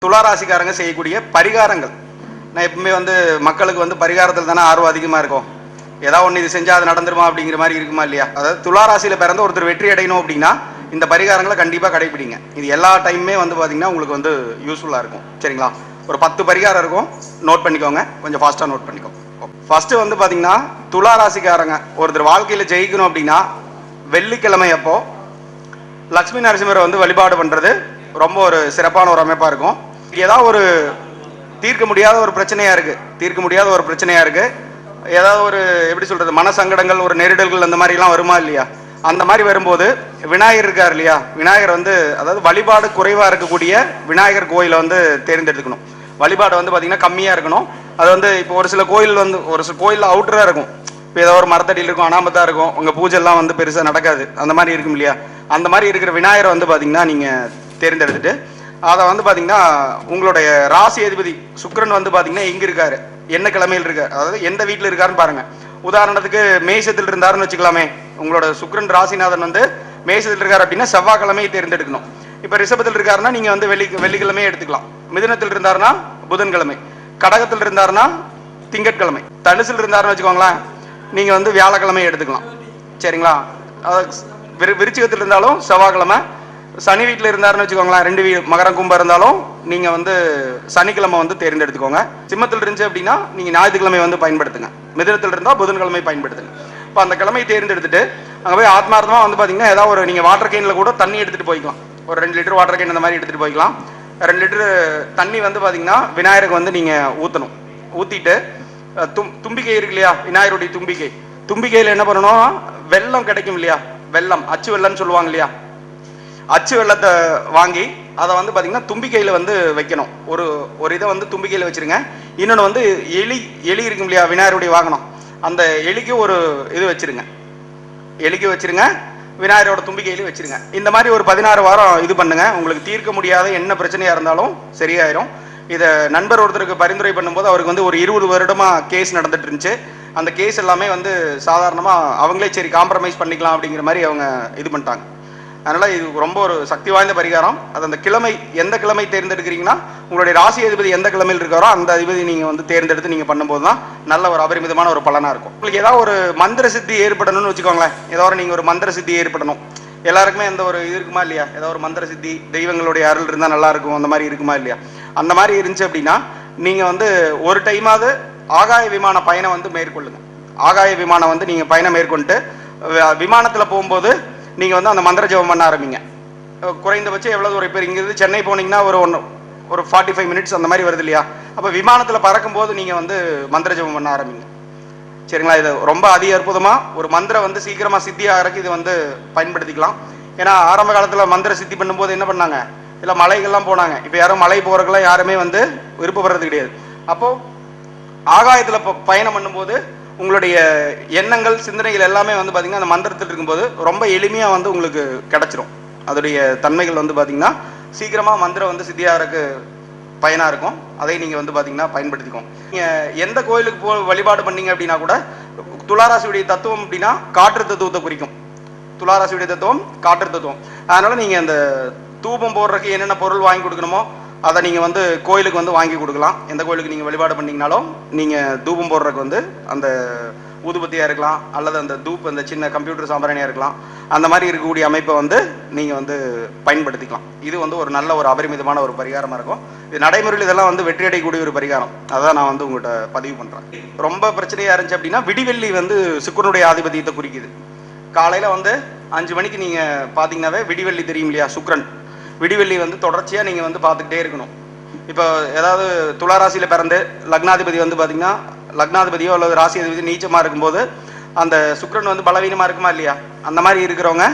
துளாராசிக்காரங்க செய்யக்கூடிய பரிகாரங்கள். நான் எப்பவுமே வந்து மக்களுக்கு வந்து பரிகாரத்தில் தானே ஆர்வம் அதிகமாக இருக்கும். ஏதாவது ஒன்று இது செஞ்சால் அது நடந்துருமா அப்படிங்கிற மாதிரி இருக்குமா இல்லையா? அதாவது துளாராசியில் பிறந்த ஒருத்தர் வெற்றி அடையணும் அப்படின்னா இந்த பரிகாரங்களை கண்டிப்பாக கடைபிடிங்க. இது எல்லா டைமுமே வந்து பார்த்தீங்கன்னா உங்களுக்கு வந்து யூஸ்ஃபுல்லாக இருக்கும். சரிங்களா? ஒரு 10 பரிகாரம் இருக்கும், நோட் பண்ணிக்கோங்க. கொஞ்சம் ஃபாஸ்ட்டாக நோட் பண்ணிக்கோங்க. ஃபர்ஸ்ட் வந்து பார்த்தீங்கன்னா துளாராசிக்காரங்க ஒருத்தர் வாழ்க்கையில் ஜெயிக்கணும் அப்படின்னா வெள்ளிக்கிழமை அப்போ லக்ஷ்மி நரசிம்மரை வந்து வழிபாடு பண்ணுறது ரொம்ப ஒரு சிறப்பான ஒரு அமைப்பாக இருக்கும். ஏதாவது ஒரு தீர்க்க முடியாத ஒரு பிரச்சனையாக இருக்குது, ஏதாவது ஒரு எப்படி சொல்கிறது, மனசங்கடங்கள், ஒரு நெருடல்கள் அந்த மாதிரிலாம் வருமா இல்லையா? அந்த மாதிரி வரும்போது விநாயகர் இருக்கார் இல்லையா, விநாயகர் வந்து அதாவது வழிபாடு குறைவாக இருக்கக்கூடிய விநாயகர் கோயிலை வந்து தேர்ந்தெடுத்துக்கணும். வழிபாடு வந்து பார்த்திங்கன்னா கம்மியாக இருக்கணும். அது வந்து இப்போ ஒரு சில கோயிலில் அவுட்டராக இருக்கும். இப்போ ஏதோ ஒரு மரத்தடியில் இருக்கும், அனாமத்தாக இருக்கும், உங்கள் பூஜைலாம் வந்து பெருசாக நடக்காது, அந்த மாதிரி இருக்கும் இல்லையா? அந்த மாதிரி இருக்கிற விநாயகரை வந்து பார்த்திங்கன்னா நீங்கள் தேர்ந்தெடுத்துட்டு அதை வந்து பார்த்தீங்கன்னா உங்களுடைய ராசி அதிபதி சுக்கிரன் வந்து பார்த்தீங்கன்னா எங்கே இருக்காரு, என்ன கிழமையில் இருக்கார், அதாவது எந்த வீட்டில் இருக்காருன்னு பாருங்கள். உதாரணத்துக்கு மேஷத்தில் இருந்தாருன்னு வச்சுக்கலாமே, உங்களோட சுக்கிரன் ராசிநாதன் வந்து மேஷத்தில் இருக்கார் அப்படின்னா செவ்வாய்க்கிழமையை தேர்ந்தெடுக்கணும். இப்போ ரிஷபத்தில் இருக்காருன்னா நீங்கள் வந்து வெள்ளிக்கிழமையே எடுத்துக்கலாம். மிதுனத்தில் இருந்தாருன்னா புதன்கிழமை, கடகத்தில் இருந்தாருன்னா திங்கட்கிழமை, தனுசில் இருந்தாருன்னு வச்சுக்கோங்களேன் நீங்கள் வந்து வியாழக்கிழமை எடுத்துக்கலாம். சரிங்களா? விருச்சிகத்தில் இருந்தாலும் செவ்வாய்க்கிழமை, சனி வீட்டில் இருந்தாருன்னு வச்சுக்கோங்களேன், 2 மகரம் கும்பம் இருந்தாலும் நீங்கள் வந்து சனிக்கிழமை வந்து தேர்ந்தெடுத்துக்கோங்க. சிம்மத்தில் இருந்துச்சு அப்படின்னா நீங்கள் ஞாயிற்றுக்கிழமை வந்து பயன்படுத்துங்க. மிதுனத்தில் இருந்தால் புதன்கிழமை பயன்படுத்துங்க. இப்போ அந்த கிழமையை தேர்ந்தெடுத்துட்டு அங்கே போய் ஆத்மார்த்தமாக வந்து பார்த்தீங்கன்னா ஏதாவது ஒரு நீங்கள் வாட்டர் கேனில் கூட தண்ணி எடுத்துகிட்டு போய்க்கலாம். ஒரு 2 லிட்டர் வாட்டர் கேன் அந்த மாதிரி எடுத்துகிட்டு போய்க்கலாம். 2 லிட்டரு தண்ணி வந்து பார்த்தீங்கன்னா விநாயகருக்கு வந்து நீங்கள் ஊற்றணும். ஊற்றிட்டு தும்பிக்கை இருக்கு இல்லையா, விநாயகருடைய தும்பிக்கையில் என்ன பண்ணணும், வெல்லம் கிடைக்கும் இல்லையா, வெல்லம், அச்சு வெல்லம்னு சொல்லுவாங்க இல்லையா, அச்சு வெள்ளத்தை வாங்கி அதை வந்து பார்த்தீங்கன்னா தும்பிக்கையில் வந்து வைக்கணும். ஒரு இதை வந்து தும்பிக்கையில் வச்சுருங்க. இன்னொன்று வந்து எலி இருக்கும் இல்லையா, விநாயகருடைய வாகனம், அந்த எலிக்கு ஒரு இது வச்சுருங்க, விநாயகரோட தும்பிக்கையிலும் வச்சுருங்க. இந்த மாதிரி ஒரு 16 வாரம் இது பண்ணுங்க. உங்களுக்கு தீர்க்க முடியாத என்ன பிரச்சனையாக இருந்தாலும் சரியாயிரும். இதை நண்பர் ஒருத்தருக்கு பரிந்துரை பண்ணும்போது அவருக்கு வந்து ஒரு 20 வருடமாக கேஸ் நடந்துட்டு இருந்துச்சு. அந்த கேஸ் எல்லாமே வந்து சாதாரணமாக அவங்களே சரி காம்ப்ரமைஸ் பண்ணிக்கலாம் அப்படிங்கிற மாதிரி அவங்க இது பண்ணிட்டாங்க. அதனால் இது ரொம்ப ஒரு சக்தி வாய்ந்த பரிகாரம். அது அந்த கிழமை, எந்த கிழமை தேர்ந்தெடுக்கிறீங்கன்னா உங்களுடைய ராசி அதிபதி எந்த கிழமையில் இருக்காரோ அந்த அதிபதி நீங்கள் வந்து தேர்ந்தெடுத்து நீங்கள் பண்ணும்போது தான் நல்ல ஒரு அபரிமிதமான ஒரு பலனாக இருக்கும். உங்களுக்கு ஏதாவது ஒரு மந்திர சித்தி ஏற்படணும்னு வச்சுக்கோங்களேன், ஏதாவது நீங்கள் ஒரு மந்திர சித்தி ஏற்படணும். எல்லாருக்குமே அந்த ஒரு இது இருக்குமா இல்லையா, ஏதாவது ஒரு மந்திர சித்தி, தெய்வங்களுடைய அருள் இருந்தால் நல்லா இருக்கும், அந்த மாதிரி இருக்குமா இல்லையா? அந்த மாதிரி இருந்துச்சு அப்படின்னா நீங்கள் வந்து ஒரு டைமாவது ஆகாய விமான பயணம் வந்து மேற்கொள்ளுங்க. ஆகாய விமானம் வந்து நீங்கள் பயணம் மேற்கொண்டு விமானத்தில் போகும்போது நீங்கள் வந்து அந்த மந்திர ஜபம் பண்ண ஆரம்பிங்க. குறைந்தபட்சம் எவ்வளோ தூரம், இப்போ இங்கிருந்து சென்னை போனீங்கன்னா ஒரு 45 மினிட்ஸ் அந்த மாதிரி வருது இல்லையா, அப்போ விமானத்தில் பறக்கும்போது நீங்கள் வந்து மந்திர ஜபம் பண்ண ஆரம்பிங்க. சரிங்களா? இது ரொம்ப அற்புதமாக ஒரு மந்திரம் வந்து சீக்கிரமாக சித்தி ஆகிறதுக்கு இது வந்து பயன்படுத்திக்கலாம். ஏன்னா ஆரம்ப காலத்தில் மந்திர சித்தி பண்ணும்போது என்ன பண்ணாங்க, இல்லை மலைகள்லாம் போனாங்க. இப்போ யாரும் மலை போகிறதுக்கெல்லாம் யாருமே வந்து விருப்பப்படுறது கிடையாது. அப்போது ஆகாயத்தில் பயணம் பண்ணும்போது உங்களுடைய எண்ணங்கள், சிந்தனைகள் எல்லாமே வந்து பார்த்தீங்கன்னா அந்த மந்திரத்தில் இருக்கும்போது ரொம்ப எளிமையாக வந்து உங்களுக்கு கிடச்சிரும். அதோடைய தன்மைகள் வந்து பார்த்தீங்கன்னா சீக்கிரமாக மந்திரம் வந்து சித்தியாருக்கு பயனாக இருக்கும். அதை நீங்கள் வந்து பார்த்தீங்கன்னா பயன்படுத்திக்கோங்க. நீங்கள் எந்த கோயிலுக்கு வழிபாடு பண்ணீங்க அப்படின்னா கூட துளாராசியுடைய தத்துவம் அப்படின்னா காற்று தத்துவத்தை குறிக்கும். துளாராசியுடைய தத்துவம் காற்று தத்துவம். அதனால் நீங்கள் அந்த தூபம் போடுறதுக்கு என்னென்ன பொருள் வாங்கி கொடுக்கணுமோ அதை நீங்கள் வந்து கோயிலுக்கு வந்து வாங்கி கொடுக்கலாம். எந்த கோயிலுக்கு நீங்கள் வழிபாடு பண்ணிங்கனாலும் நீங்கள் தூபம் போடுறதுக்கு வந்து அந்த ஊதுபத்தியாக இருக்கலாம், அல்லது அந்த அந்த சின்ன கம்ப்யூட்டர் சாம்பிராணியாக இருக்கலாம். அந்த மாதிரி இருக்கக்கூடிய அமைப்பை வந்து நீங்கள் வந்து பயன்படுத்திக்கலாம். இது வந்து ஒரு நல்ல ஒரு அபரிமிதமான ஒரு பரிகாரமாக இருக்கும். இது நடைமுறையில் இதெல்லாம் வந்து வெற்றி அடையக்கூடிய ஒரு பரிகாரம். அதான் நான் வந்து உங்கள்கிட்ட பதிவு பண்ணுறேன். ரொம்ப பிரச்சனையாக இருந்துச்சு அப்படின்னா விடிவெள்ளி வந்து சுக்கிரனுடைய ஆதிபத்தியத்தை குறிக்குது. காலையில் வந்து 5 மணிக்கு நீங்கள் பார்த்தீங்கன்னாவே விடிவெள்ளி தெரியும் இல்லையா, சுக்கிரன் விடிவெள்ளி வந்து தொடர்ச்சியாக நீங்கள் வந்து பார்த்துக்கிட்டே இருக்கணும். இப்போ ஏதாவது துளாராசியில் பிறந்து லக்னாதிபதி வந்து பார்த்தீங்கன்னா லக்னாதிபதியோ அல்லது ராசி அதிபதி நீச்சமாக இருக்கும்போது அந்த சுக்கிரன் வந்து பலவீனமாக இருக்குமா இல்லையா, அந்த மாதிரி இருக்கிறவங்க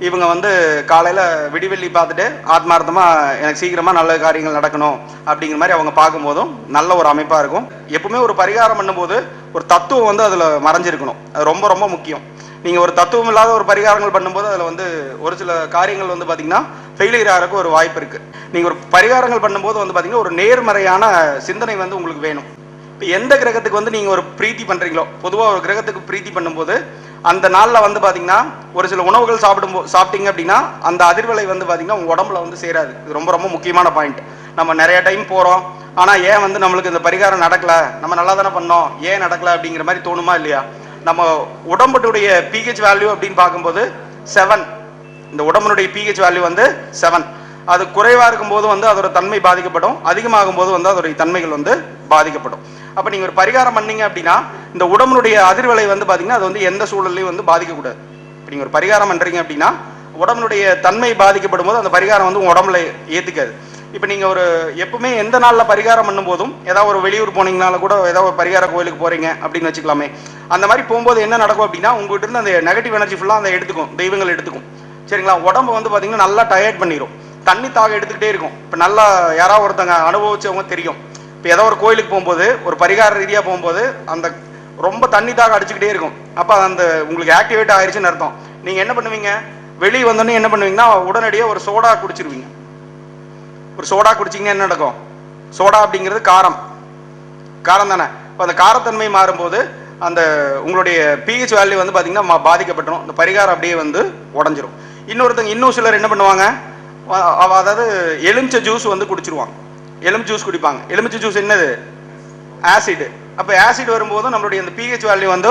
இவங்க வந்து காலையில் விடிவெள்ளி பார்த்துட்டு ஆத்மார்த்தமாக எனக்கு சீக்கிரமாக நல்ல காரியங்கள் நடக்கணும் அப்படிங்கிற மாதிரி அவங்க பார்க்கும்போதும் நல்ல ஒரு அமைப்பாக இருக்கும். எப்பவுமே ஒரு பரிகாரம் பண்ணும்போது ஒரு தத்துவம் வந்து அதில் மறைஞ்சிருக்கணும். அது ரொம்ப ரொம்ப முக்கியம். நீங்கள் ஒரு தத்துவம் இல்லாத ஒரு பரிகாரங்கள் பண்ணும்போது அதில் வந்து ஒரு சில காரியங்கள் வந்து பார்த்தீங்கன்னா ஃபெயிலியர் ஆகிறதுக்கு ஒரு வாய்ப்பு இருக்குது. நீங்கள் ஒரு பரிகாரங்கள் பண்ணும்போது வந்து பார்த்தீங்கன்னா ஒரு நேர்மறையான சிந்தனை வந்து உங்களுக்கு வேணும். இப்போ எந்த கிரகத்துக்கு வந்து நீங்கள் ஒரு பிரீத்தி பண்ணுறீங்களோ, பொதுவாக ஒரு கிரகத்துக்கு பிரீத்தி பண்ணும்போது அந்த நாளில் வந்து பார்த்தீங்கன்னா ஒரு சில உணவுகள் சாப்பிட்டீங்க அப்படின்னா அந்த அதிர்வலை வந்து பார்த்தீங்கன்னா உங்கள் உடம்புல வந்து சேராது. இது ரொம்ப ரொம்ப முக்கியமான பாயிண்ட். நம்ம நிறைய டைம் போகிறோம், ஆனால் ஏன் வந்து நம்மளுக்கு இந்த பரிகாரம் நடக்கலை, நம்ம நல்லா தானே பண்ணோம், ஏன் நடக்கலை அப்படிங்கிற மாதிரி தோணுமா இல்லையா? நம்ம உடம்புடைய பிஹெச் வேல்யூ அப்படின்னு பார்க்கும்போது 7. இந்த உடம்புடைய பிஹெச் வேல்யூ வந்து 7. அது குறைவாக இருக்கும்போது வந்து அதோட தன்மை பாதிக்கப்படும், அதிகமாகும் போது வந்து அதோடைய தன்மைகள் வந்து பாதிக்கப்படும். அப்போ நீங்கள் ஒரு பரிகாரம் பண்ணீங்க அப்படின்னா இந்த உடம்புடைய அதிர்வலை வந்து பார்த்தீங்கன்னா அது வந்து எந்த சூழலையும் வந்து பாதிக்கக்கூடாது. இப்போ நீங்கள் ஒரு பரிகாரம் பண்ணுறீங்க அப்படின்னா உடம்புடைய தன்மை பாதிக்கப்படும் போது அந்த பரிகாரம் வந்து உங்கள் உடம்புல ஏற்றுக்காது. இப்போ நீங்கள் ஒரு எப்பவுமே எந்த நாளில் பரிகாரம் பண்ணும்போதும் ஏதாவது ஒரு வெளியூர் போனீங்கனால கூட ஏதாவது ஒரு பரிகார கோயிலுக்கு போகிறீங்க அப்படின்னு வச்சுக்கலாமே, அந்த மாதிரி போகும்போது என்ன நடக்கும் அப்படின்னா உங்கள்கிட்ட இருந்து அந்த நெகட்டிவ் எனர்ஜி ஃபுல்லாக அந்த எடுத்துக்கும், தெய்வங்கள் எடுத்துக்கும். சரிங்களா? உடம்பு வந்து பார்த்தீங்கன்னா நல்லா டயர்ட் பண்ணிடும், தண்ணி தாக எடுத்துக்கிட்டே இருக்கும். இப்போ நல்லா யாராவது ஒருத்தங்க அனுபவிச்சவங்க தெரியும். இப்போ ஏதோ ஒரு கோயிலுக்கு போகும்போது ஒரு பரிகார ரீதியாக போகும்போது அந்த ரொம்ப தண்ணி தாக அடிச்சுக்கிட்டே இருக்கும். அப்போ அந்த உங்களுக்கு ஆக்டிவேட் ஆயிடுச்சுன்னு அர்த்தம். நீங்கள் என்ன பண்ணுவீங்க, வெளியே வந்தோடனே என்ன பண்ணுவீங்கன்னா உடனடியாக ஒரு சோடா குடிச்சிருவீங்க. ஒரு சோடா குடிச்சிங்கன்னா என்ன நடக்கும்? சோடா அப்படிங்கிறது காரம் தானே. இப்போ அந்த காரத்தன்மை மாறும்போது அந்த உங்களுடைய பிஹெச் வேல்யூ வந்து பார்த்தீங்கன்னா பாதிக்கப்பட்டுரும். இந்த பரிகாரம் அப்படியே வந்து உடஞ்சிரும். இன்னும் சிலர் என்ன பண்ணுவாங்க, அதாவது எலுமிச்சை ஜூஸ் வந்து குடிச்சிருவாங்க. எலுமிச்சை ஜூஸ் குடிப்பாங்க. எலுமிச்சை ஜூஸ் என்னது? ஆசிட். அப்போ ஆசிட் வரும்போது நம்மளுடைய அந்த பிஹெச் வேல்யூ வந்து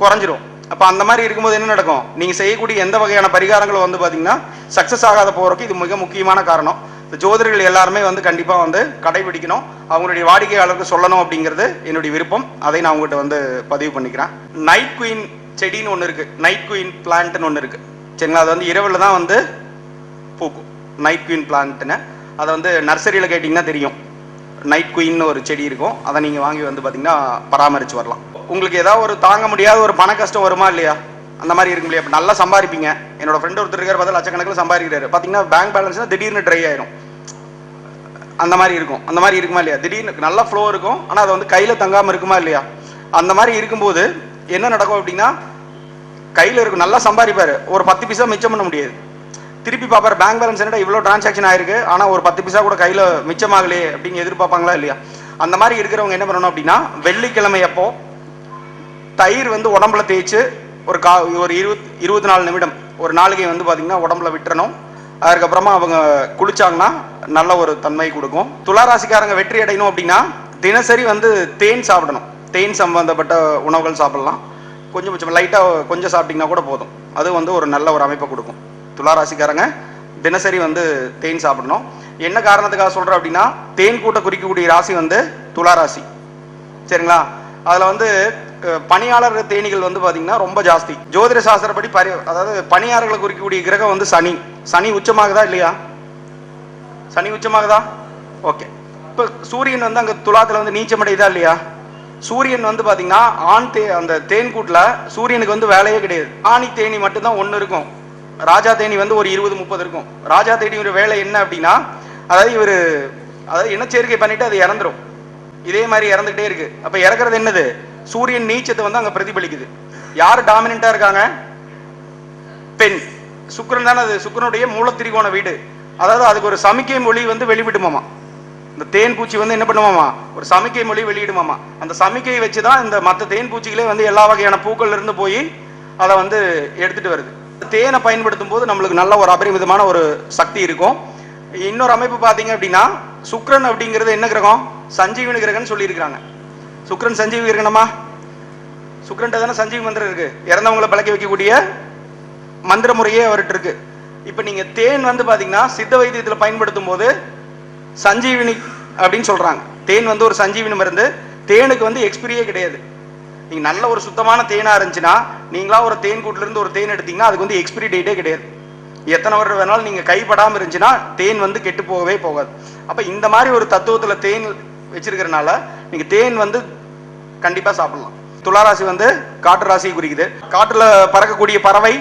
குறைஞ்சிரும். அப்போ அந்த மாதிரி இருக்கும்போது என்ன நடக்கும், நீங்கள் செய்யக்கூடிய எந்த வகையான பரிகாரங்களும் வந்து பார்த்தீங்கன்னா சக்ஸஸ் ஆகாத போகிறதுக்கு இது மிக முக்கியமான காரணம். இந்த ஜோதிடர்கள் எல்லாருமே வந்து கண்டிப்பாக வந்து கடைபிடிக்கணும், அவங்களுடைய வாடிக்கையாளருக்கு சொல்லணும் அப்படிங்கிறது என்னுடைய விருப்பம். அதை நான் உங்கள்கிட்ட வந்து பதிவு பண்ணிக்கிறேன். நைட் குயின் செடின்னு ஒன்று இருக்குது, நைட் குயின் பிளான்ட்னு ஒன்று இருக்குது. சரிங்களா? அது வந்து இரவில் தான் வந்து பூக்கும், நைட் குயின் பிளான்ட்னு. அதை வந்து நர்சரியில் கேட்டிங்கன்னா தெரியும். நைட் குயின்னு ஒரு செடி இருக்கும், அதை நீங்கள் வாங்கி வந்து பார்த்தீங்கன்னா பராமரித்து வரலாம். உங்களுக்கு ஏதாவது ஒரு தாங்க முடியாத ஒரு பண கஷ்டம் வருமா இல்லையா? அந்த மாதிரி இருக்கும் இல்லையா? இப்போ நல்லா சம்பாதிப்பீங்க. என்னோட ஃப்ரெண்ட் ஒருத்தர் இருக்கார், பார்த்தா லட்சக்கணக்கில் சம்பாதிக்கிறாரு. பார்த்தீங்கன்னா பேங்க் பேலன்ஸ்னால் திடீர்னு ட்ரை ஆயிரும். அந்த மாதிரி இருக்கும். அந்த மாதிரி இருக்குமா இல்லையா? திடீர்னு நல்ல ஃப்ளோ இருக்கும், ஆனால் அது வந்து கையில் தங்காமல் இருக்குமா இல்லையா? அந்த மாதிரி இருக்கும்போது என்ன நடக்கும் அப்படின்னா கையில் இருக்கும், நல்லா சம்பாதிப்பார், ஒரு 10 பைசா மிச்சம் பண்ண முடியாது. திருப்பி பார்ப்பார், பேங்க் பேலன்ஸ் என்னடா இவ்வளோ டிரான்சாக்ஷன் ஆயிருக்கு, ஆனால் ஒரு 10 பைசா கூட கையில் மிச்சமாகலையே அப்படின்னு எதிர்பார்ப்பாங்களா இல்லையா? அந்த மாதிரி இருக்கிறவங்க என்ன பண்ணணும் அப்படின்னா வெள்ளிக்கிழமை அப்போ தயிர் வந்து உடம்புல தேய்ச்சி ஒரு 24 நிமிடம் ஒரு நாளைக்கு வந்து பார்த்தீங்கன்னா உடம்புல விட்டுறணும். அதுக்கப்புறமா அவங்க குளிச்சாங்கன்னா நல்ல ஒரு தன்மை கொடுக்கும். துளாராசிக்காரங்க வெற்றி அடையணும் அப்படின்னா தினசரி வந்து தேன் சாப்பிடணும். தேன் சம்பந்தப்பட்ட உணவுகள் சாப்பிடலாம். கொஞ்சம் லைட்டாக கொஞ்சம் சாப்பிட்டீங்கன்னா கூட போதும், அது வந்து ஒரு நல்ல ஒரு அமைப்பை கொடுக்கும். துளாராசிக்காரங்க தினசரி வந்து தேன் சாப்பிடணும். என்ன காரணத்துக்காக சொல்கிறேன் அப்படின்னா தேன் கூட்ட குறிக்கக்கூடிய ராசி வந்து துளாராசி. சரிங்களா? அதில் வந்து பணியாளர் தேனிகள் வந்து பார்த்தீங்கன்னா ரொம்ப ஜாஸ்தி. ஜோதிட சாஸ்திரப்படி அதாவது பணியாளர்களை குறிக்கக்கூடிய கிரகம் வந்து சனி. சனி உச்சமாகுதா இல்லையா? சனி உச்சமாகுதா? ஓகே. இப்போ சூரியன் வந்து அங்கே துலாத்தில் வந்து நீச்சமடையுதா இல்லையா? சூரியன் வந்து பார்த்தீங்கன்னா அந்த தேன் கூட்டில் சூரியனுக்கு வந்து வேலையே கிடையாது. ஆணி தேனி மட்டும்தான் ஒன்று இருக்கும், ராஜா தேனி வந்து ஒரு 20-30 இருக்கும். ராஜா தேனியோட வேலை என்ன அப்படின்னா அதாவது இனச்சேர்க்கை பண்ணிட்டு அது இறந்துடும். இதே மாதிரி இறந்துகிட்டே இருக்கு. அப்போ இறக்குறது என்னது? சூரியன் நீச்சத்தை வந்து அங்கே பிரதிபலிக்குது. யார் டாமினண்டா இருக்காங்க? பெண். சுக்கிரன் தானே. அது சுக்கிரனுடைய மூலத்திரிகோண வீடு. அதாவது அதுக்கு ஒரு சமிக்கை மொழி வந்து வெளிவிடுமாமா. இந்த தேன் பூச்சி வந்து என்ன பண்ணுமாமா, ஒரு சமிக்கை மொழி வெளியிடுமாமா. அந்த சமிக்கையை வச்சுதான் இந்த மற்ற தேன் பூச்சிகளே வந்து எல்லா வகையான பூக்கள் இருந்து போய் அதை வந்து எடுத்துட்டு வருது. தேனை பயன்படுத்தும் போது நம்மளுக்கு நல்ல ஒரு அபரிமிதமான ஒரு சக்தி இருக்கும். இன்னொரு அமைப்பு பார்த்தீங்க அப்படின்னா சுக்கிரன் அப்படிங்கிறது என்ன கிரகம்? சஞ்சீவனி கிரகம்னு சொல்லியிருக்கிறாங்க. சுக்கிரன் சஞ்சீவி கிரகணமா? சுக்கிரன் தானே சஞ்சீவி மந்திரம் இருக்கு, இறந்தவங்களை பழக்க வைக்கக்கூடிய மந்திர முறையே அவர்கிட்ட இருக்கு. இப்போ நீங்க தேன் வந்து பாத்தீங்கன்னா சித்த வைத்தியத்தில் பயன்படுத்தும் போது சஞ்சீவினி அப்படின்னு சொல்றாங்க. தேன் வந்து ஒரு சஞ்சீவினி மருந்து. தேனுக்கு வந்து எக்ஸ்பிரியே கிடையாது. நீங்க நல்ல ஒரு சுத்தமான தேனா இருந்துச்சுன்னா நீங்களா ஒரு தேன் கூட்டுல இருந்து ஒரு தேன் எடுத்தீங்கன்னா அதுக்கு வந்து எக்ஸ்பிரி டேட்டே கிடையாது. எத்தனை வருடம் வேணாலும் நீங்க கைப்படாம இருந்துச்சுன்னா தேன் வந்து கெட்டு போகவே போகாது. அப்ப இந்த மாதிரி ஒரு தத்துவத்துல தேன் வச்சிருக்கிறனால நீங்க தேன் வந்து கண்டிப்பா சாப்பிடலாம். துளாராசி வந்து காற்று ராசியை குறிக்குது. காற்றுல பறக்கக்கூடிய பறவை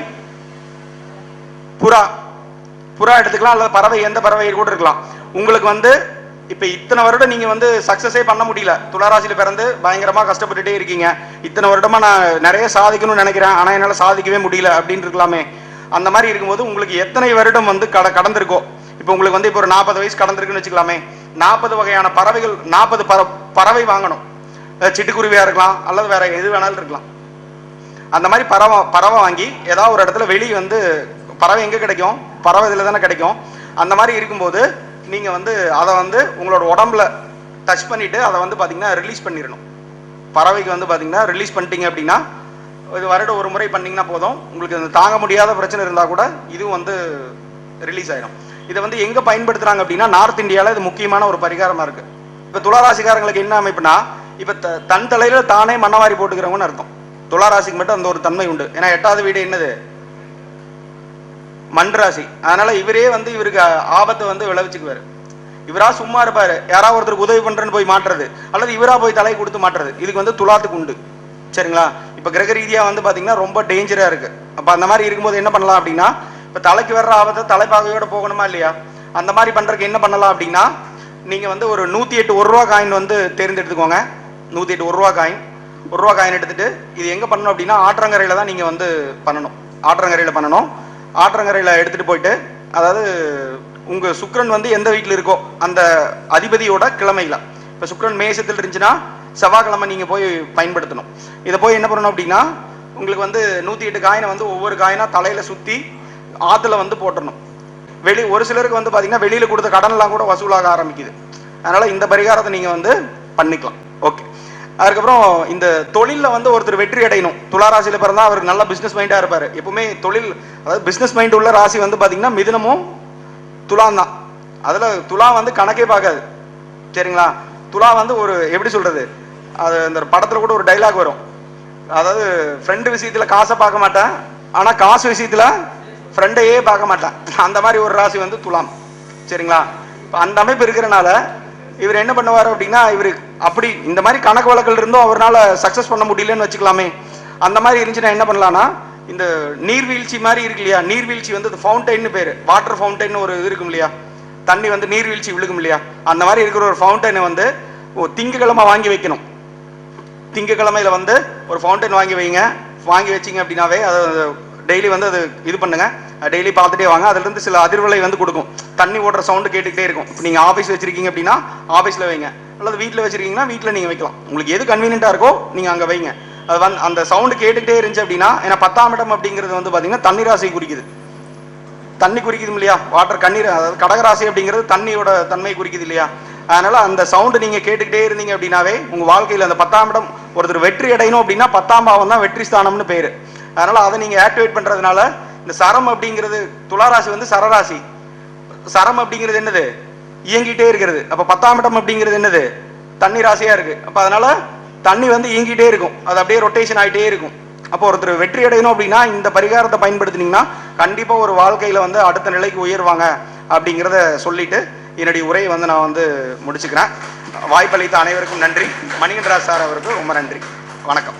புறா. புறா எடுத்துக்கலாம், அல்லது பறவை எந்த பறவை கூட இருக்கலாம். உங்களுக்கு வந்து இப்ப இத்தனை வருடம் நீங்க வந்து சக்சஸே பண்ண முடியல, துளாராசியில பிறந்து பயங்கரமா கஷ்டப்பட்டுட்டே இருக்கீங்க, இத்தனை வருடமா நான் நிறைய சாதிக்கணும்னு நினைக்கிறேன் ஆனா என்னால சாதிக்கவே முடியல அப்படின்னு இருக்கலாமே. அந்த மாதிரி இருக்கும்போது உங்களுக்கு எத்தனை வருடம் வந்து கடந்திருக்கோ, இப்போ உங்களுக்கு வந்து இப்போ ஒரு 40 வயசு கடந்திருக்குன்னு வச்சுக்கலாமே, 40 வகையான பறவைகள், 40 பறவை வாங்கணும். சிட்டுக்குருவியா இருக்கலாம் அல்லது வேற எது வேணாலும் இருக்கலாம். அந்த மாதிரி பறவை வாங்கி ஏதாவது ஒரு இடத்துல வெளியே வந்து பறவை எங்கே கிடைக்கும், பறவை இதில் தானே கிடைக்கும். அந்த மாதிரி இருக்கும்போது நீங்கள் வந்து அதை வந்து உங்களோட உடம்புல டச் பண்ணிவிட்டு அதை வந்து பார்த்தீங்கன்னா ரிலீஸ் பண்ணிடணும். பறவைக்கு வந்து பார்த்தீங்கன்னா ரிலீஸ் பண்ணிட்டீங்க அப்படின்னா இது வருடம் ஒரு முறை பண்ணிங்கன்னா போதும். உங்களுக்கு அந்த தாங்க முடியாத பிரச்சனை இருந்தால் கூட இதுவும் வந்து ரிலீஸ் ஆயிடும். இதை வந்து எங்கே பயன்படுத்துகிறாங்க அப்படின்னா நார்த் இந்தியாவில் இது முக்கியமான ஒரு பரிகாரமாக இருக்குது. இப்போ துளாராசிக்காரங்களுக்கு என்ன அமைப்புனா, இப்போ தன் தலையில் தானே மண்ணவாரி போட்டுக்கிறவங்கன்னு அர்த்தம். துளாராசிக்கு மட்டும் அந்த ஒரு தன்மை உண்டு. ஏன்னா 8வது வீடு என்னது, மண் ராசி. அதனால இவரே வந்து இவருக்கு ஆபத்தை வந்து விளைவிச்சுக்குவாரு. இவரா சும்மா இருப்பாரு, யாராவது ஒருத்தருக்கு உதவி பண்றேன்னு போய் மாட்டுறது அல்லது இவரா போய் தலை கொடுத்து மாட்டுறது, இதுக்கு வந்து துலாத்துக்கு உண்டு. சரிங்களா? இப்ப கிரக ரீதியா வந்து பாத்தீங்கன்னா ரொம்ப டேஞ்சரா இருக்கு. அப்ப அந்த மாதிரி இருக்கும்போது என்ன பண்ணலாம் அப்படின்னா, இப்ப தலைக்கு வர்ற ஆபத்தை தலைப்பாகையோட போகணுமா இல்லையா, அந்த மாதிரி பண்றதுக்கு என்ன பண்ணலாம் அப்படின்னா, நீங்க வந்து ஒரு 108 1 ரூபா காயின் வந்து தேர்ந்தெடுத்துக்கோங்க. 108 1 ரூபா காயின், 1 ரூபா காயின் எடுத்துட்டு இது எங்க பண்ணணும் அப்படின்னா ஆற்றங்கரையில தான் நீங்க வந்து பண்ணணும். ஆற்றங்கரையில பண்ணணும். ஆற்றங்கரையில எடுத்துட்டு போயிட்டு, அதாவது உங்க சுக்கிரன் வந்து எந்த வீட்டில் இருக்கோ அந்த அதிபதியோட கிழமையில, இப்ப சுக்கிரன் மேசத்தில் இருந்துச்சுன்னா செவ்வாய்க்கிழமை நீங்க போய் பயன்படுத்தணும். இதை போய் என்ன பண்ணணும் அப்படின்னா, உங்களுக்கு வந்து 108 காயினை வந்து ஒவ்வொரு காயினா தலையில சுத்தி ஆத்துல வந்து போட்டணும். ஒரு சிலருக்கு வந்து பாத்தீங்கன்னா வெளியில கொடுத்த கடன்லாம் கூட வசூலாக ஆரம்பிக்குது. அதனால இந்த பரிகாரத்தை நீங்க வந்து பண்ணிக்கலாம். ஓகே. அதுக்கப்புறம் இந்த தொழில வந்து ஒருத்தர் வெற்றி அடையணும். துளாராசியில பிறந்தா அவருக்கு நல்ல பிசினஸ் மைண்டா இருப்பாரு. எப்பவுமே தொழில், அதாவது பிசினஸ் மைண்ட் உள்ள ராசி வந்து பாத்தீங்கன்னா மிதுனமும் துலாம் தான். அதுல துலா வந்து கணக்கே பார்க்காது. சரிங்களா? துலா வந்து ஒரு எப்படி சொல்றது, அது இந்த படத்துல கூட ஒரு டைலாக் வரும், அதாவது ஃப்ரெண்டு விஷயத்துல காசை பார்க்க மாட்டேன், ஆனா காசு விஷயத்துல ஃப்ரெண்டையே பார்க்க மாட்டேன். அந்த மாதிரி ஒரு ராசி வந்து துலாம். சரிங்களா? அந்த அமைப்பு இருக்கிறனால இவர் என்ன பண்ணுவார் அப்படின்னா, இவரு அப்படி இந்த மாதிரி கணக்கு வழக்கில் இருந்தும் அவரால் சக்சஸ் பண்ண முடியலன்னு வச்சுக்கலாமே. அந்த மாதிரி இருந்துச்சுன்னா என்ன பண்ணலாம்னா, இந்த நீர்வீழ்ச்சி மாதிரி இருக்கு இல்லையா, நீர்வீழ்ச்சி வந்து ஃபவுண்டைன்னு பேரு, வாட்டர் ஃபவுண்டைன் ஒரு இது இருக்கும் இல்லையா, தண்ணி வந்து நீர்வீழ்ச்சி விழுகும் இல்லையா, அந்த மாதிரி இருக்கிற ஒரு ஃபவுண்டைனை வந்து திங்கக்கிழமை வாங்கி வைக்கணும். திங்கக்கிழமையில வந்து ஒரு ஃபவுண்டைன் வாங்கி வைங்க. வாங்கி வச்சிங்க அப்படின்னாவே அது டெய்லி வந்து அது இது பண்ணுங்க, டெய்லி பார்த்துட்டே வாங்க. அதுல இருந்து சில அதிர்வலை வந்து கொடுக்கும். தண்ணி ஓடுற சவுண்டு கேட்டுக்கிட்டே இருக்கும். இப்போ நீங்க ஆஃபீஸ் வச்சிருக்கீங்க அப்படின்னா ஆஃபீஸ்ல வைங்க, அல்லது வீட்டில் வச்சிருக்கீங்கன்னா வீட்டில் நீங்க வைக்கலாம். உங்களுக்கு எது கன்வீனியன்ட்டா இருக்கோ நீங்க அங்கே வைங்க. அது வந்து அந்த சவுண்டு கேட்டுக்கிட்டே இருந்துச்சு அப்படின்னா, ஏன்னா 10ஆம் இடம் அப்படிங்கிறது வந்து பாத்தீங்கன்னா தண்ணி ராசி குறிக்குது. தண்ணி குறிக்குது இல்லையா, வாட்டர் கண்ணீர், அதாவது கடகராசி அப்படிங்கிறது தண்ணியோட தன்மை குறிக்குது இல்லையா. அதனால அந்த சவுண்டு நீங்க கேட்டுக்கிட்டே இருந்தீங்க அப்படின்னாவே உங்க வாழ்க்கையில அந்த 10ஆம் இடம் ஒருத்தர் வெற்றி அடையணும் அப்படின்னா 10ஆம் பாவம் தான் வெற்றி ஸ்தானம்னு பேரு. அதனால அதை நீங்க ஆக்டிவேட் பண்றதுனால இந்த சரம் அப்படிங்கிறது, துளாராசி வந்து சரராசி. சரம் அப்படிங்கிறது என்னது, இயங்கிட்டே இருக்கிறது. அப்ப 10ஆம் இடம் அப்படிங்கிறது என்னது, தண்ணி ராசியா இருக்கு. அப்ப அதனால தண்ணி வந்து இயங்கிட்டே இருக்கும், அது அப்படியே ரொட்டேஷன் ஆகிட்டே இருக்கும். அப்போ ஒருத்தர் வெற்றி அடையணும் அப்படின்னா இந்த பரிகாரத்தை பயன்படுத்தினீங்கன்னா கண்டிப்பா ஒரு வாழ்க்கையில வந்து அடுத்த நிலைக்கு உயர்வாங்க அப்படிங்கிறத சொல்லிட்டு என்னுடைய உரையை வந்து நான் வந்து முடிச்சுக்கிறேன். வாய்ப்பளித்த அனைவருக்கும் நன்றி. மணிகண்டராஜ் சார் அவருக்கு ரொம்ப நன்றி. வணக்கம்.